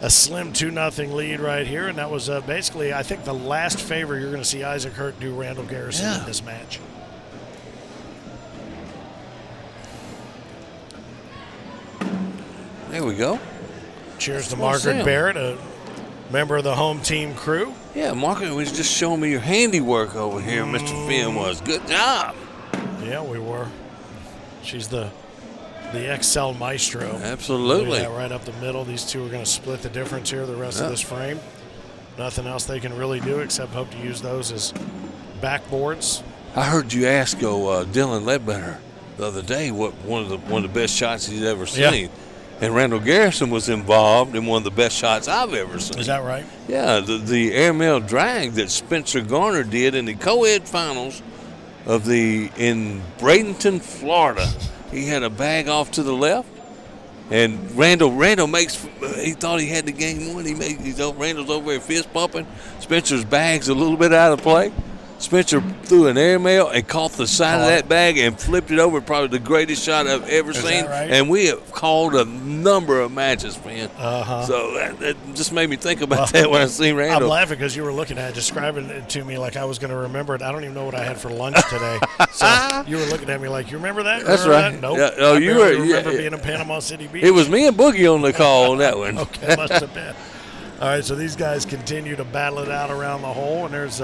Speaker 1: slim 2-0 lead right here, and that was basically, I think, the last favor you're going to see Isaac Hurt do Randall Garrison in this match.
Speaker 2: There we go.
Speaker 1: Cheers to
Speaker 2: What's
Speaker 1: Margaret
Speaker 2: him?
Speaker 1: Barrett, a member of the home team crew.
Speaker 2: Yeah, Margaret was just showing me your handiwork over here, Mr. Finn was. Good job.
Speaker 1: Yeah, we were. She's the Excel maestro.
Speaker 2: Absolutely.
Speaker 1: Look at that right up the middle. These two are going to split the difference here, the rest of this frame. Nothing else they can really do except hope to use those as backboards.
Speaker 2: I heard you ask Dylan Ledbetter the other day what one of the best shots he's ever seen. And Randall Garrison was involved in one of the best shots I've ever seen.
Speaker 1: Is that right?
Speaker 2: Yeah, the airmail drag that Spencer Garner did in the co-ed finals in Bradenton, Florida. He had a bag off to the left, and Randall he thought he had the game won. Randall's over there fist pumping. Spencer's bag's a little bit out of play. Spencer threw an airmail and caught the side of that bag and flipped it over. Probably the greatest shot I've ever seen.
Speaker 1: Right?
Speaker 2: And we have called a number of matches, man. So that just made me think about that when I seen Randall.
Speaker 1: I'm laughing because you were looking at it, describing it to me like I was going to remember it. I don't even know what I had for lunch today. So you were looking at me like, you remember that?
Speaker 2: That's
Speaker 1: remember
Speaker 2: right.
Speaker 1: That? Nope.
Speaker 2: Yeah, oh, you were.
Speaker 1: Remember being in Panama City Beach?
Speaker 2: It was me and Boogie on the call on that one.
Speaker 1: Okay, must have been. All right, so these guys continue to battle it out around the hole, and there's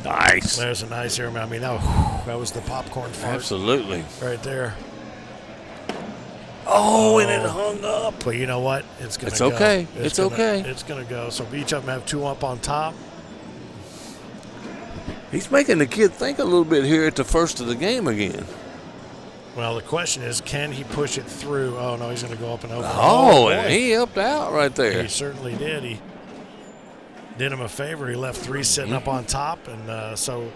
Speaker 2: nice.
Speaker 1: There's a nice airmail. I mean, that was the popcorn fart.
Speaker 2: Absolutely.
Speaker 1: Right there.
Speaker 2: Oh, and it hung up.
Speaker 1: But you know what? It's going to go.
Speaker 2: Okay. It's okay.
Speaker 1: It's going to go. So each of them have two up on top.
Speaker 2: He's making the kid think a little bit here at the first of the game again.
Speaker 1: Well, the question is, can he push it through? Oh, no, he's going to go up and over.
Speaker 2: Oh, and he upped out right there.
Speaker 1: He certainly did. He did him a favor. He left three sitting up on top, and so.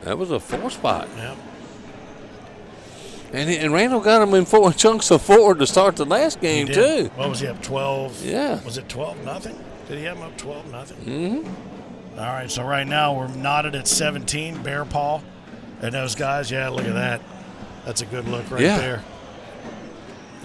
Speaker 2: That was a 4 spot.
Speaker 1: Yep.
Speaker 2: And Randall got him in 4 chunks of 4 to start the last game, too.
Speaker 1: What was he up, 12?
Speaker 2: Yeah.
Speaker 1: Was it 12-0? Did he have him up 12-0? Mm-hmm. All right, so right now we're knotted at 17, Bear Paw. And those guys, yeah, look at that. That's a good look right there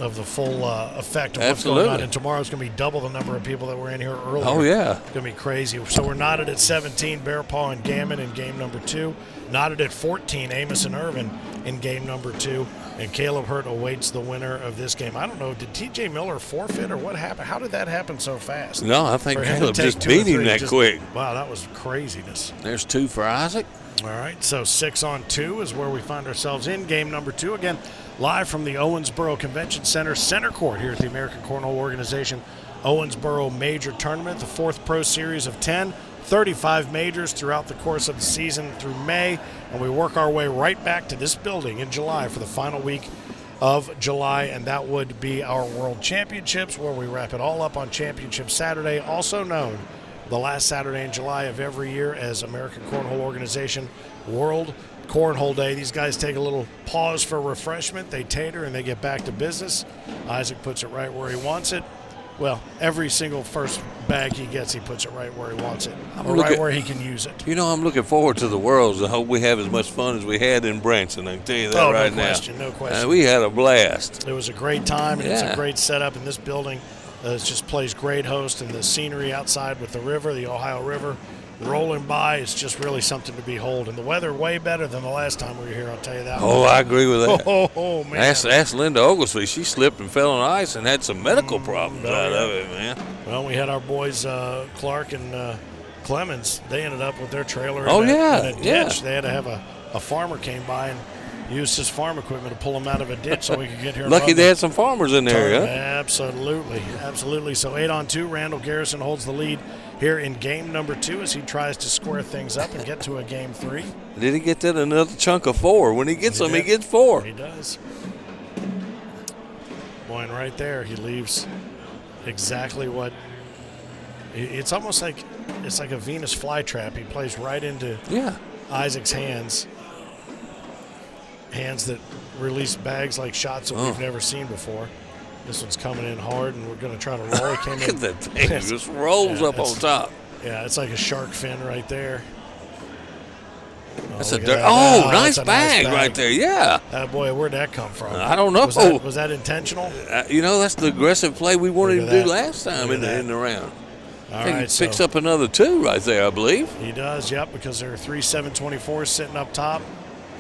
Speaker 1: of the full effect of what's going on. And tomorrow's going to be double the number of people that were in here earlier.
Speaker 2: Oh, yeah.
Speaker 1: It's going to be crazy. So we're knotted at 17, Bear Paw and Gammon in game number 2. Knotted at 14, Amos and Irvin in game number 2. And Caleb Hurt awaits the winner of this game. I don't know, did TJ Miller forfeit or what happened? How did that happen so fast?
Speaker 2: No, I think Caleb just beat him that quick.
Speaker 1: Wow, that was craziness.
Speaker 2: There's 2 for Isaac.
Speaker 1: All right, so 6-on-2 is where we find ourselves in game number 2. Again, live from the Owensboro Convention Center court here at the American Cornhole Organization Owensboro Major Tournament, the 4th Pro Series of 10. 35 majors throughout the course of the season through May, and we work our way right back to this building in July for the final week of July, and that would be our World Championships, where we wrap it all up on Championship Saturday, also known the last Saturday in July of every year as American Cornhole Organization World Cornhole Day. These guys take a little pause for refreshment, they tater, and they get back to business. Isaac puts it right where he wants it. Well, every single first bag he gets, he puts it right where he wants it, or right where he can use it.
Speaker 2: You know, I'm looking forward to the Worlds. I hope we have as much fun as we had in Branson. I can tell you that right now.
Speaker 1: No question.
Speaker 2: We had a blast.
Speaker 1: It was a great time, and it's a great setup in this building. It just plays great host, and the scenery outside with the river, the Ohio River, rolling by. It's just really something to behold. And the weather way better than the last time we were here, I'll tell you that.
Speaker 2: Oh, I agree with that.
Speaker 1: Oh man.
Speaker 2: Ask Linda Oglesby. She slipped and fell on ice and had some medical problems out of it, man.
Speaker 1: Well, we had our boys Clark and Clemens. They ended up with their trailer in a ditch. They had to have a farmer came by and used his farm equipment to pull them out of a ditch so we could get here.
Speaker 2: Lucky they had some farmers in there, huh?
Speaker 1: Absolutely. So 8-on-2, Randall Garrison holds the lead here in game number 2 as he tries to square things up and get to a game 3.
Speaker 2: Did he get that another chunk of 4? When he gets them, he gets 4.
Speaker 1: He does. Boy, and right there, he leaves exactly what it's almost like it's like a Venus flytrap. He plays right into Isaac's hands that release bags like shots that we've never seen before. This one's coming in hard, and we're going to try to roll. It came
Speaker 2: Look at that thing. It just rolls up on top.
Speaker 1: Yeah, it's like a shark fin right there.
Speaker 2: That's nice bag right there, yeah.
Speaker 1: Boy, where'd that come from?
Speaker 2: I don't know.
Speaker 1: Was that intentional?
Speaker 2: That's the aggressive play we wanted to do last time in the round.
Speaker 1: All right,
Speaker 2: he picks up another 2 right there, I believe.
Speaker 1: He does, yep, because there are 3 724s sitting up top.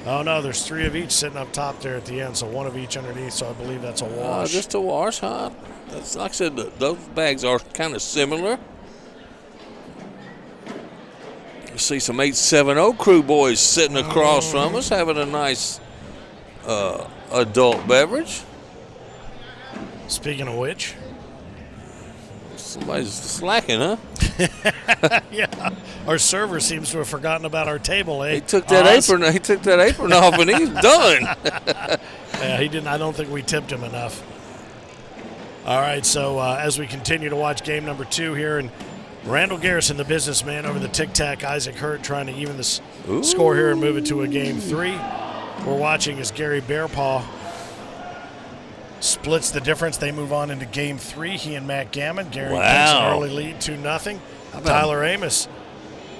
Speaker 1: Oh, no, there's 3 of each sitting up top there at the end, so 1 of each underneath, so I believe that's a wash.
Speaker 2: Just a wash, huh? That's, like I said, those bags are kind of similar. You see some 870 crew boys sitting across from us having a nice adult beverage.
Speaker 1: Speaking of which.
Speaker 2: Somebody's slacking, huh?
Speaker 1: Yeah, our server seems to have forgotten about our table.
Speaker 2: He took that apron. He took that apron off, and he's done.
Speaker 1: Yeah, he didn't. I don't think we tipped him enough. All right, so as we continue to watch game number 2 here, and Randall Garrison, the businessman, over the Tic Tac. Isaac Hurt trying to even the score here and move it to a game 3. We're watching as Gary Bearpaw splits the difference. They move on into game 3. He and Matt Gammon. Gary takes an early lead, 2-0. Tyler Amos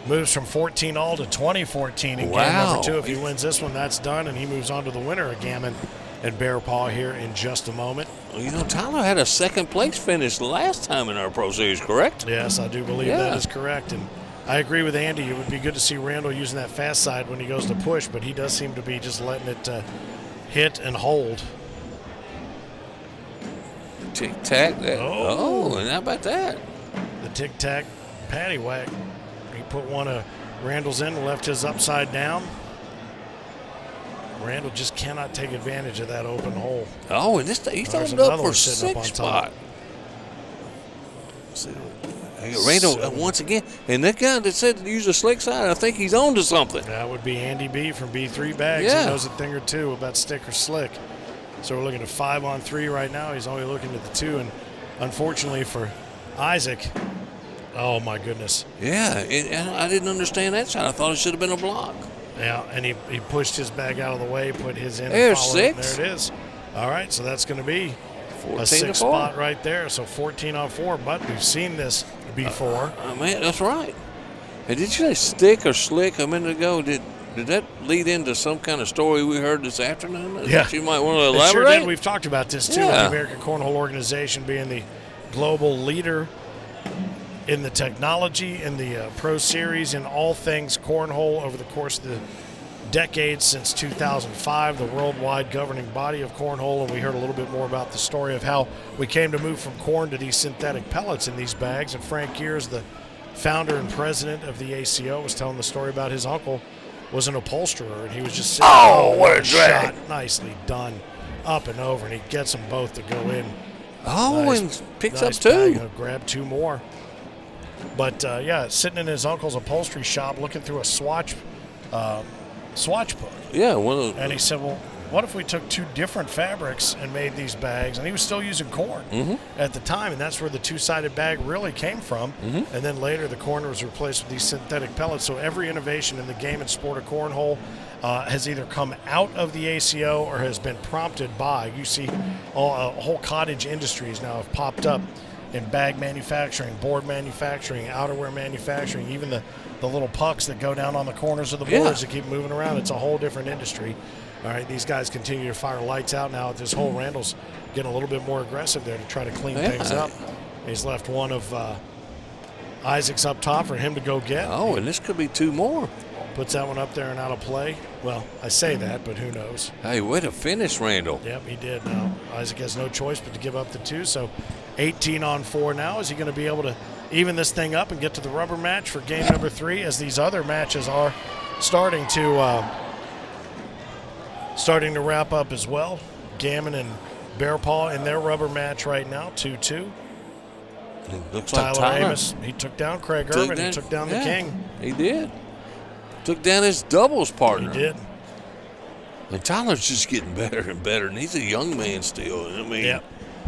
Speaker 1: moves from 14-all to 20-14 in game number 2. If he wins this one, that's done, and he moves on to the winner of Gammon and Bearpaw here in just a moment.
Speaker 2: Well, you know, Tyler had a second-place finish last time in our Pro Series, correct?
Speaker 1: Yes, I do believe that is correct, and I agree with Andy. It would be good to see Randall using that fast side when he goes to push, but he does seem to be just letting it hit and hold.
Speaker 2: Tic-tac. And how about that?
Speaker 1: The tic-tac paddywhack. He put one of Randall's in and left his upside down. Randall just cannot take advantage of that open hole.
Speaker 2: Oh, and this he's opened up for 6 spot. Randall once again, and that guy that said to use a slick side, I think he's on to something.
Speaker 1: That would be Andy B from B3 Bags.
Speaker 2: Yeah.
Speaker 1: He knows a thing or two about stick or slick. So we're looking at 5-on-3 right now. He's only looking at the 2, and unfortunately for Isaac, oh my goodness.
Speaker 2: Yeah, and I didn't understand that shot. I thought it should have been a block.
Speaker 1: Yeah, and he pushed his bag out of the way, put his in.
Speaker 2: There's
Speaker 1: and
Speaker 2: 6.
Speaker 1: There it is. All right, so that's going to be a
Speaker 2: 14
Speaker 1: spot right there. So 14-on-4, but we've seen this before.
Speaker 2: Man, that's right. And did you say stick or slick a minute ago? Did that lead into some kind of story we heard this afternoon? That you might want to elaborate?
Speaker 1: It sure did. We've talked about this, too. The American Cornhole Organization being the global leader in the technology, in the Pro Series, in all things cornhole over the course of the decades since 2005, the worldwide governing body of cornhole. And we heard a little bit more about the story of how we came to move from corn to these synthetic pellets in these bags. And Frank Gears, the founder and president of the ACO, was telling the story about his uncle was an upholsterer, and he was just sitting
Speaker 2: what a drag.
Speaker 1: shot, nicely done, up and over, and he gets them both to go in.
Speaker 2: And picks up 2.
Speaker 1: Grab 2 more. But, sitting in his uncle's upholstery shop looking through a swatch book.
Speaker 2: Yeah.
Speaker 1: And he said, well, what if we took 2 different fabrics and made these bags? And he was still using corn at the time, and that's where the 2-sided bag really came from. And then later the corn was replaced with these synthetic pellets. So every innovation in the game and sport of cornhole has either come out of the ACO or has been prompted by. You see whole cottage industries now have popped up in bag manufacturing, board manufacturing, outerwear manufacturing, even the little pucks that go down on the corners of the boards that keep moving around. It's a whole different industry. All right, these guys continue to fire lights out now. This whole Randall's getting a little bit more aggressive there to try to clean things up. He's left one of Isaac's up top for him to go get.
Speaker 2: Oh, and this could be 2 more.
Speaker 1: Puts that one up there and out of play. Well, I say that, but who knows?
Speaker 2: Hey, way to finish, Randall.
Speaker 1: Yep, he did. Now, Isaac has no choice but to give up the 2. So 18-on-4 now. Is he going to be able to even this thing up and get to the rubber match for game number 3, as these other matches are starting to wrap up as well? Gammon and Bearpaw in their rubber match right now, 2-2.
Speaker 2: Looks like
Speaker 1: Tyler Amos, he took down Craig Irvin. He took down the King.
Speaker 2: He did. Took down his doubles partner.
Speaker 1: He did.
Speaker 2: And Tyler's just getting better and better, and he's a young man still. I mean,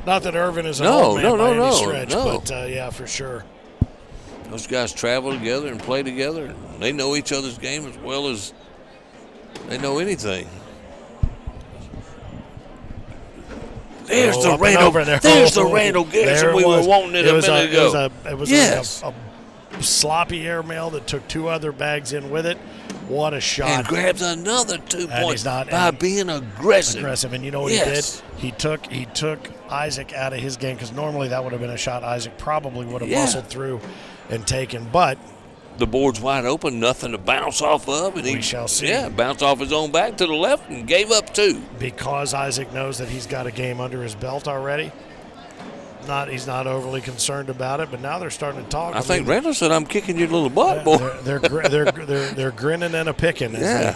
Speaker 1: not that Irvin is an old man by any stretch, but for sure.
Speaker 2: Those guys travel together and play together, and they know each other's game as well as they know anything. There's the Randall. There's the Randall Garrison we were wanting it a minute ago.
Speaker 1: It was like a sloppy airmail that took 2 other bags in with it. What a shot.
Speaker 2: And grabs another 2 points by being aggressive.
Speaker 1: And you know what he did? He took Isaac out of his game, because normally that would have been a shot Isaac probably would have muscled through and taken. But
Speaker 2: the board's wide open, nothing to bounce off of, and
Speaker 1: We shall see.
Speaker 2: Yeah, bounced off his own back to the left and gave up 2.
Speaker 1: Because Isaac knows that he's got a game under his belt already. He's not overly concerned about it, but now they're starting to talk.
Speaker 2: I think Randall said, "I'm kicking your little butt, boy."
Speaker 1: They're grinning and a picking.
Speaker 2: Yeah.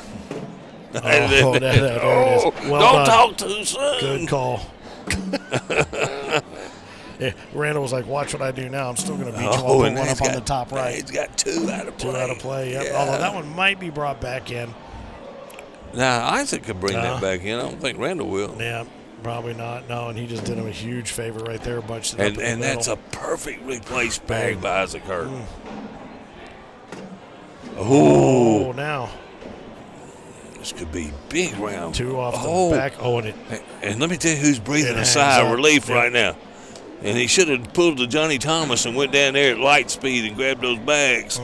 Speaker 1: There it is. Well
Speaker 2: don't
Speaker 1: done.
Speaker 2: talk too soon.
Speaker 1: Good call. Yeah, Randall was like, "Watch what I do now. I'm still going to beat you. I'll put one up on the top right."
Speaker 2: He's got 2 out of play.
Speaker 1: 2 out of play. Yep.
Speaker 2: Yeah.
Speaker 1: Although that one might be brought back in.
Speaker 2: Now Isaac could bring that back in. I don't think Randall will.
Speaker 1: Yeah, probably not. No, and he just did him a huge favor right there, bunched it up in the
Speaker 2: And that's
Speaker 1: middle.
Speaker 2: a perfectly placed bag by Isaac Hurt.
Speaker 1: Oh, now
Speaker 2: This could be big round.
Speaker 1: 2 off the back. Oh,
Speaker 2: And let me tell you who's breathing
Speaker 1: It
Speaker 2: a sigh
Speaker 1: hangs
Speaker 2: of
Speaker 1: up.
Speaker 2: relief
Speaker 1: Yep.
Speaker 2: right now. And he should have pulled the Johnny Thomas and went down there at light speed and grabbed those bags.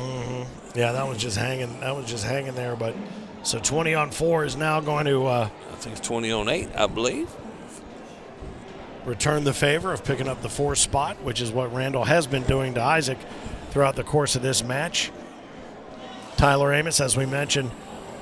Speaker 1: yeah, that was just hanging. That was just hanging there. But so 20 on 4 is now going to
Speaker 2: I think it's 20 on 8, I believe.
Speaker 1: return the favor of picking up the 4th spot, which is what Randall has been doing to Isaac throughout the course of this match. Tyler Amos, as we mentioned,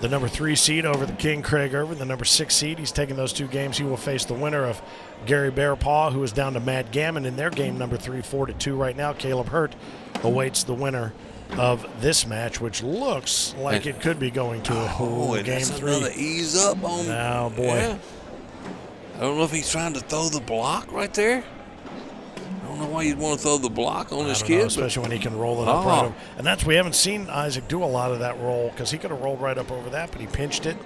Speaker 1: the number 3 seed over the King Craig Irvin, the number 6 seed. He's taking those 2 games. He will face the winner of Gary Bearpaw, who is down to Matt Gammon in their game number 3, 4-2 right now. Caleb Hurt awaits the winner of this match, which looks like it could be going to a
Speaker 2: and
Speaker 1: game
Speaker 2: that's
Speaker 1: 3.
Speaker 2: another ease up on.
Speaker 1: Now, boy.
Speaker 2: Yeah. I don't know if he's trying to throw the block right there. I don't know why you'd want to throw the block on this
Speaker 1: I don't know,
Speaker 2: kid.
Speaker 1: especially when he can roll it up right over. And that's, we haven't seen Isaac do a lot of that roll, because he could have rolled right up over that, but he pinched it,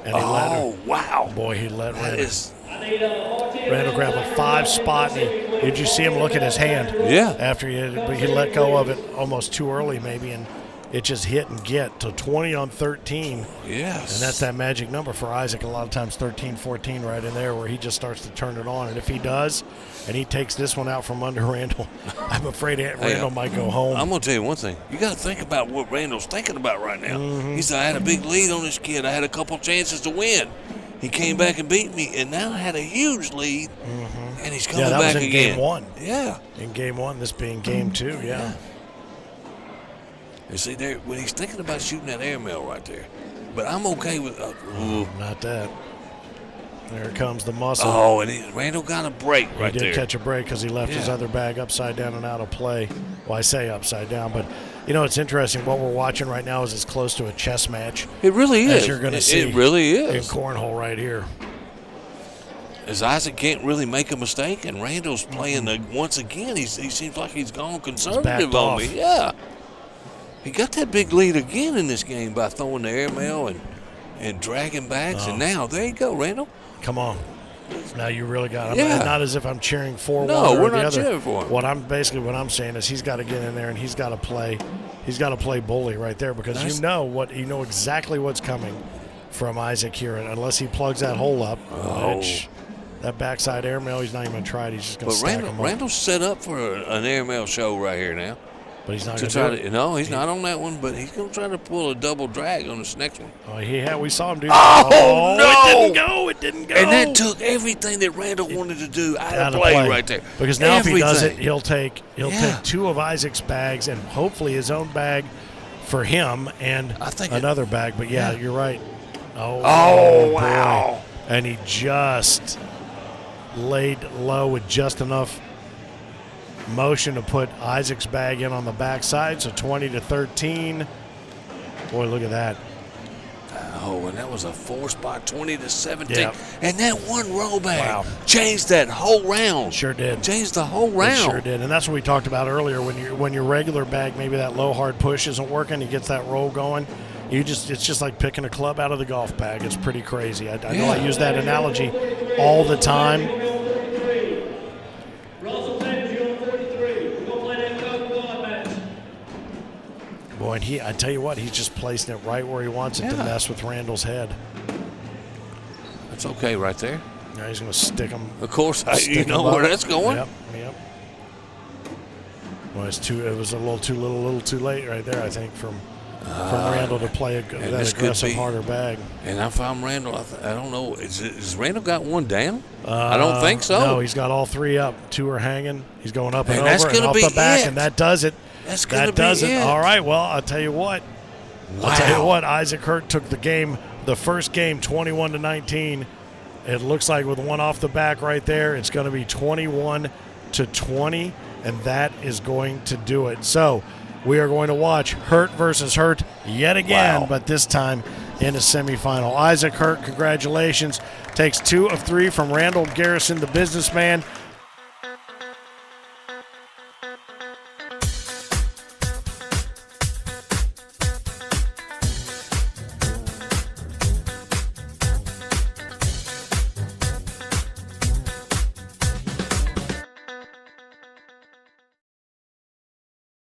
Speaker 1: and he let him.
Speaker 2: Wow.
Speaker 1: Boy, he let
Speaker 2: That is.
Speaker 1: Randall grab a 5 spot, and did you see him look at his hand?
Speaker 2: Yeah.
Speaker 1: After he let go of it almost too early, maybe, and it just hit and get to 20 on 13.
Speaker 2: Yes.
Speaker 1: And that's that magic number for Isaac. A lot of times 13, 14 right in there, where he just starts to turn it on. And if he does, and he takes this one out from under Randall, I'm afraid Randall might go home.
Speaker 2: I'm going to tell you one thing. You got to think about what Randall's thinking about right now. He said, I had a big lead on this kid. I had a couple chances to win. He came back and beat me, and now I had a huge lead, and he's coming
Speaker 1: that
Speaker 2: back
Speaker 1: was in
Speaker 2: again.
Speaker 1: game 1.
Speaker 2: Yeah.
Speaker 1: In game 1, this being game 2, yeah.
Speaker 2: You see, there when he's thinking about shooting that airmail right there. But I'm okay with
Speaker 1: Not that. There comes the muscle.
Speaker 2: Oh, and Randall got a break right
Speaker 1: He
Speaker 2: there.
Speaker 1: did catch a break because he left his other bag upside down and out of play. Well, I say upside down, but you know, it's interesting. What we're watching right now is as close to a chess match
Speaker 2: It really is.
Speaker 1: as you're going to see.
Speaker 2: It really
Speaker 1: in
Speaker 2: is.
Speaker 1: cornhole right here.
Speaker 2: As Isaac can't really make a mistake, and Randall's playing once again. He seems like he's gone conservative
Speaker 1: backed
Speaker 2: on
Speaker 1: off.
Speaker 2: me. Yeah. He got that big lead again in this game by throwing the airmail and dragging backs. And now, there you go, Randall.
Speaker 1: Come on. Now you really got him.
Speaker 2: Yeah.
Speaker 1: Not as if I'm cheering for
Speaker 2: No,
Speaker 1: one or
Speaker 2: we're
Speaker 1: the
Speaker 2: not
Speaker 1: other.
Speaker 2: cheering for him.
Speaker 1: What I'm saying is he's got to get in there and he's got to play. He's got to play bully right there, because you know exactly what's coming from Isaac here, unless he plugs that hole up. Which that backside airmail, he's not even going to try it. He's just going to stack him up.
Speaker 2: Randall's set up for an airmail show right here now.
Speaker 1: But he's not
Speaker 2: To
Speaker 1: going
Speaker 2: try
Speaker 1: to do it.
Speaker 2: no, he's not on that one, but he's going to try to pull a double drag on this next one.
Speaker 1: Oh, we saw him do that.
Speaker 2: Oh, no!
Speaker 1: It didn't go.
Speaker 2: And that took everything that Randall wanted to do out of play right there.
Speaker 1: Because now if he does it,
Speaker 2: Everything.
Speaker 1: he'll take 2 of Isaac's bags and hopefully his own bag for him and
Speaker 2: I think
Speaker 1: another bag. But yeah, you're right. Oh, boy.
Speaker 2: Wow.
Speaker 1: And he just laid low with just enough motion to put Isaac's bag in on the backside. So 20-13. Boy, look at that.
Speaker 2: Oh, and that was a 4-spot, 20-17.
Speaker 1: Yep.
Speaker 2: And that one roll bag
Speaker 1: Wow.
Speaker 2: changed that whole round.
Speaker 1: Sure did.
Speaker 2: Changed the whole
Speaker 1: It
Speaker 2: round.
Speaker 1: sure did, and that's what we talked about earlier. When your regular bag, maybe that low hard push isn't working, he gets that roll going. It's just like picking a club out of the golf bag. It's pretty crazy. I know I use that analogy all the time. Boy, and I tell you what, he's just placing it right where he wants it to mess with Randall's head.
Speaker 2: That's okay right there.
Speaker 1: Now he's going to stick him.
Speaker 2: Of course, you
Speaker 1: Stick
Speaker 2: know
Speaker 1: him
Speaker 2: where
Speaker 1: up.
Speaker 2: that's going.
Speaker 1: Yep. Well, it was a little too late right there, I think, from Randall to play that
Speaker 2: this could
Speaker 1: aggressive,
Speaker 2: be-
Speaker 1: harder bag.
Speaker 2: And if I'm Randall, I don't know. Is Randall got one down? I don't think so.
Speaker 1: No, he's got all 3 up. 2 are hanging. He's going up and
Speaker 2: And that's
Speaker 1: over and
Speaker 2: gonna
Speaker 1: off
Speaker 2: be
Speaker 1: the back,
Speaker 2: it.
Speaker 1: and that does it.
Speaker 2: That's going to
Speaker 1: That
Speaker 2: be
Speaker 1: does it.
Speaker 2: it.
Speaker 1: All right, well, I'll tell you what.
Speaker 2: Wow.
Speaker 1: I'll tell you what, Isaac Hurt took the first game 21-19. It looks like with one off the back right there, it's going to be 21-20, and that is going to do it. So we are going to watch Hurt versus Hurt yet again,
Speaker 2: Wow.
Speaker 1: but this time in a semifinal. Isaac Hurt, congratulations, takes 2 of 3 from Randall Garrison, the businessman.